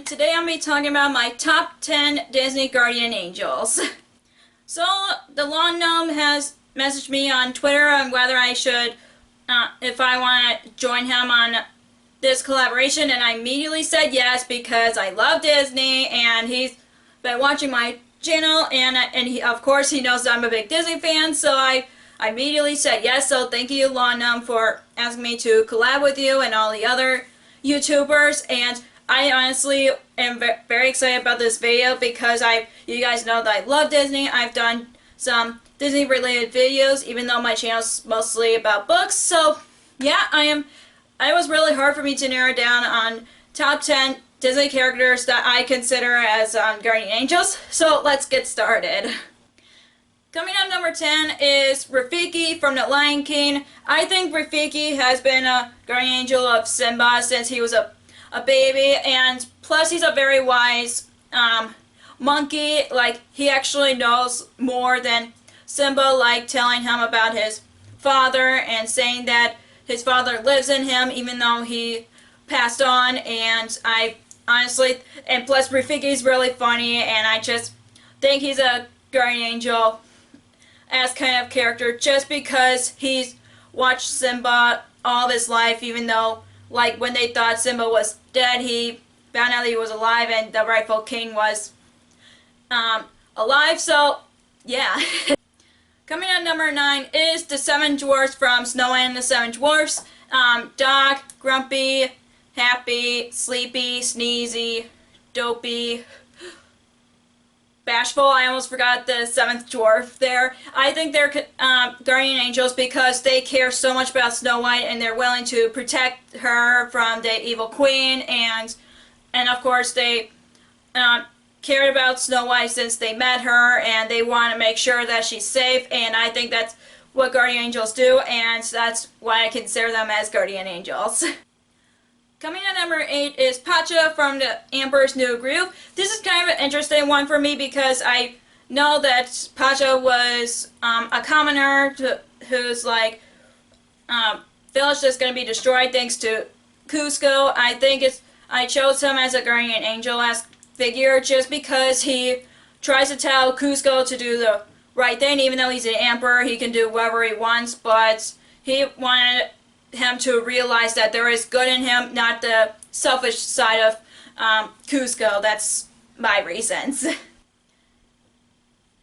and today I'm going to be talking about my top 10 Disney guardian angels. So, the Lawn Gnome has messaged me on Twitter on whether I should, if I want to join him on this collaboration, and I immediately said yes because I love Disney, and he's been watching my channel, and he, of course, he knows that I'm a big Disney fan, so I immediately said yes. So thank you, Lawn Gnome, for asking me to collab with you and all the other YouTubers, and I honestly am very excited about this video because you guys know that I love Disney. I've done some Disney related videos, even though my channel's mostly about books. So yeah, it was really hard for me to narrow down on top 10 Disney characters that I consider as guardian angels. So let's get started. Coming up number 10 is Rafiki from The Lion King. I think Rafiki has been a guardian angel of Simba since he was a baby, and plus he's a very wise monkey. Like, he actually knows more than Simba, like telling him about his father and saying that his father lives in him even though he passed on. And I honestly, and plus Rafiki's really funny, and I just think he's a guardian angel as kind of character just because he's watched Simba all of his life, even though, like, when they thought Simba was dead, he found out that he was alive and the rightful king was alive. So yeah. Coming at number 9 is the 7 dwarfs from Snow White and the 7 dwarfs. Doc, Grumpy, Happy, Sleepy, Sneezy, Dopey, Bashful. I almost forgot the 7th dwarf there. I think they're guardian angels because they care so much about Snow White and they're willing to protect her from the evil queen, and of course they cared about Snow White since they met her, and they want to make sure that she's safe, and I think that's what guardian angels do, and that's why I consider them as guardian angels. Coming at number 8 is Pacha from the Emperor's New Groove. This is kind of an interesting one for me because I know that Pacha was a commoner whose village is going to be destroyed thanks to Cusco. I chose him as a guardian angel-esque figure just because he tries to tell Cusco to do the right thing. Even though he's an emperor, he can do whatever he wants, but he wanted him to realize that there is good in him, not the selfish side of Cusco. That's my reasons.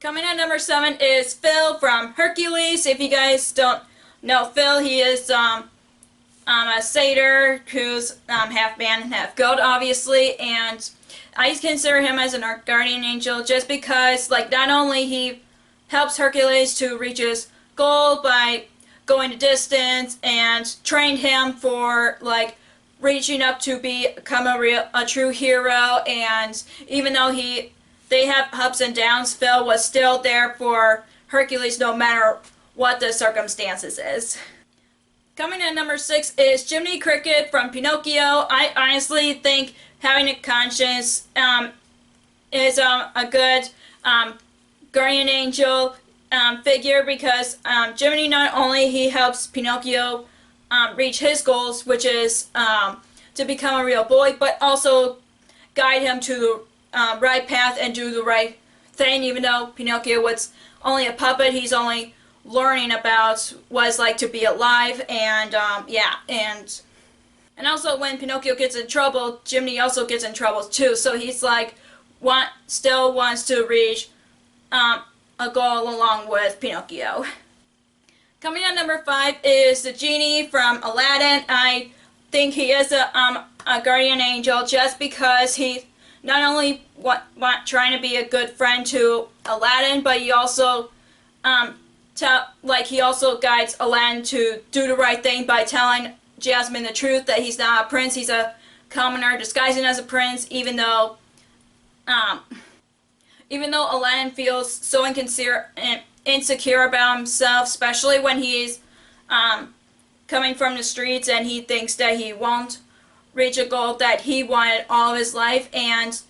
Coming at number 7 is Phil from Hercules. If you guys don't know Phil, he is a satyr who's half man and half goat, obviously, and I consider him as an guardian angel just because, like, not only he helps Hercules to reach his goal by going the distance and trained him for, like, reaching up to become a true hero, and even though they have ups and downs, Phil was still there for Hercules no matter what the circumstances is. Coming at number 6 is Jiminy Cricket from Pinocchio. I honestly think having a conscience is a good guardian angel figure because Jiminy, not only he helps Pinocchio reach his goals, which is to become a real boy, but also guide him to the right path and do the right thing. Even though Pinocchio was only a puppet, he's only learning about what it's like to be alive, and yeah, and also when Pinocchio gets in trouble, Jiminy also gets in trouble too, so he's like still wants to reach a goal along with Pinocchio. Coming at number 5 is the Genie from Aladdin. I think he is a guardian angel just because he's not only trying to be a good friend to Aladdin, but he also he also guides Aladdin to do the right thing by telling Jasmine the truth that he's not a prince, he's a commoner disguising as a prince, even though Aladdin feels so insecure about himself, especially when he's coming from the streets and he thinks that he won't reach a goal that he wanted all of his life, and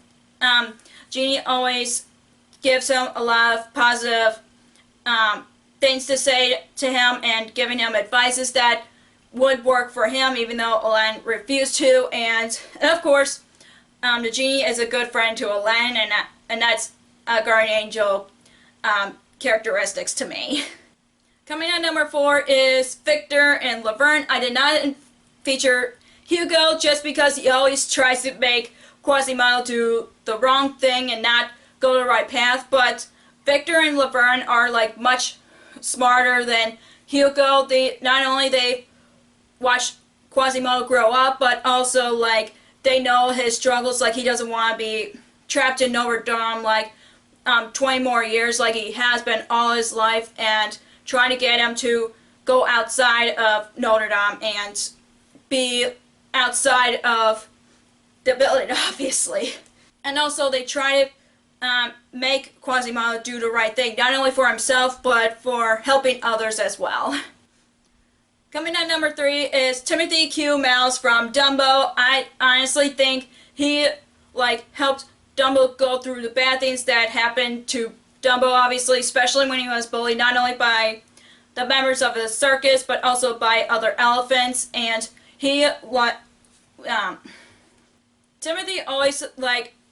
Genie always gives him a lot of positive things to say to him and giving him advices that would work for him even though Aladdin refused to, and of course the Genie is a good friend to Laverne, and that's guardian angel characteristics to me. Coming at number 4 is Victor and Laverne. I did not feature Hugo just because he always tries to make Quasimodo do the wrong thing and not go the right path, but Victor and Laverne are like much smarter than Hugo. Not only they watch Quasimodo grow up, but also like they know his struggles, like he doesn't want to be trapped in Notre Dame like 20 more years like he has been all his life, and trying to get him to go outside of Notre Dame and be outside of the building, obviously. And also they try to make Quasimodo do the right thing, not only for himself, but for helping others as well. Coming at number 3 is Timothy Q. Mouse from Dumbo. I honestly think he helped Dumbo go through the bad things that happened to Dumbo, obviously, especially when he was bullied, not only by the members of the circus, but also by other elephants. And Timothy always,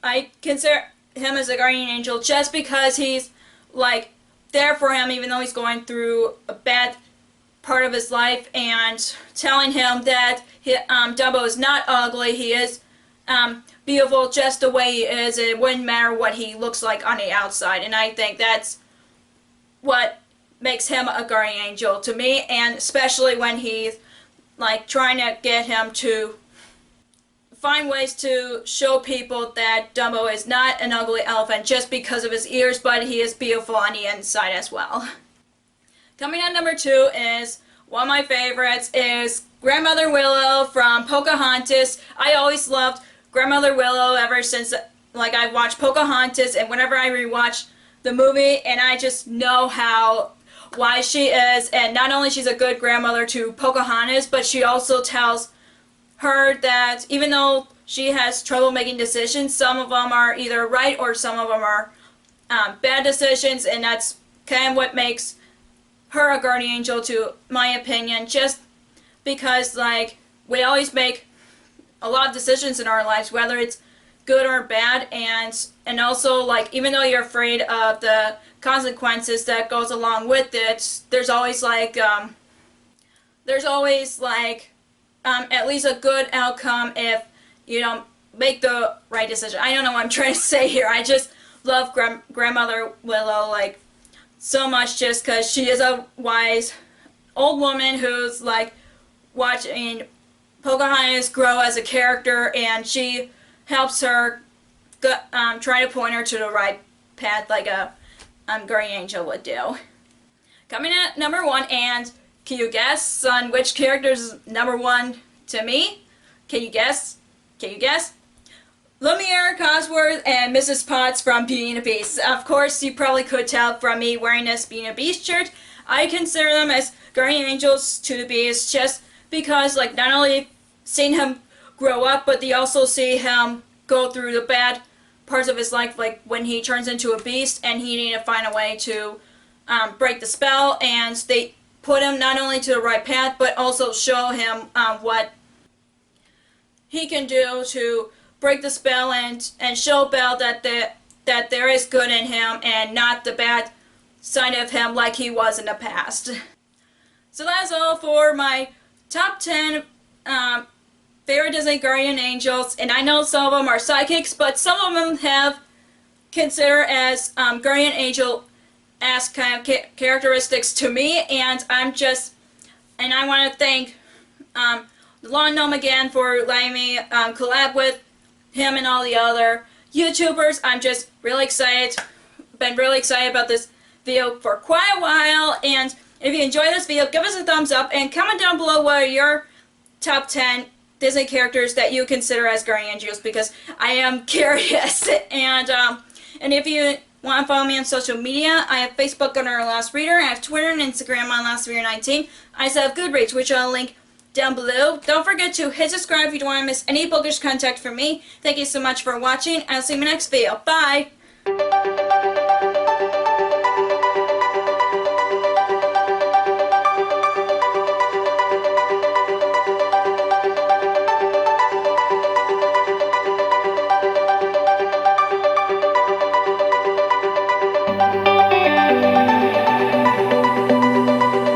I consider him as a guardian angel just because he's, there for him even though he's going through a bad part of his life, and telling him that Dumbo is not ugly, he is beautiful just the way he is, and it wouldn't matter what he looks like on the outside. And I think that's what makes him a guardian angel to me, and especially when he's trying to get him to find ways to show people that Dumbo is not an ugly elephant just because of his ears, but he is beautiful on the inside as well. Coming at number 2 is one of my favorites, is Grandmother Willow from Pocahontas. I always loved Grandmother Willow ever since I've watched Pocahontas, and whenever I rewatch the movie, and I just know how wise she is, and not only she's a good grandmother to Pocahontas, but she also tells her that even though she has trouble making decisions, some of them are either right or some of them are bad decisions, and that's kind of what makes her a guardian angel to my opinion, just because we always make a lot of decisions in our lives, whether it's good or bad, and also even though you're afraid of the consequences that goes along with it, there's always at least a good outcome if you don't make the right decision. I don't know what I'm trying to say here. I just love Grandmother Willow so much, just because she is a wise old woman who's watching Pocahontas grow as a character, and she helps her try to point her to the right path like a guardian angel would do. Coming at number 1, and can you guess on which character is number 1 to me? Can you guess? Can you guess? Lumiere Cosworth and Mrs. Potts from Beauty and the Beast. Of course, you probably could tell from me wearing this Beauty and the Beast shirt. I consider them as guardian angels to the Beast just because, not only seeing him grow up, but they also see him go through the bad parts of his life, like when he turns into a beast and he needed to find a way to break the spell, and they put him not only to the right path, but also show him what he can do to break the spell and show Belle that there is good in him and not the bad side of him like he was in the past. So that's all for my top 10 favorite Disney guardian angels, and I know some of them are psychics, but some of them have considered as guardian angel-esque kind of characteristics to me, and I want to thank the Lawn Gnome again for letting me collab with him and all the other YouTubers. I'm just really excited. Been really excited about this video for quite a while, and if you enjoyed this video, give us a thumbs up and comment down below what are your top 10 Disney characters that you consider as guardian angels, because I am curious. And if you want to follow me on social media, I have Facebook under Last Reader, I have Twitter and Instagram on LastReader19. I also have Goodreads, which I'll link down below. Don't forget to hit subscribe if you don't want to miss any bookish content from me. Thank you so much for watching. I'll see you in my next video. Bye!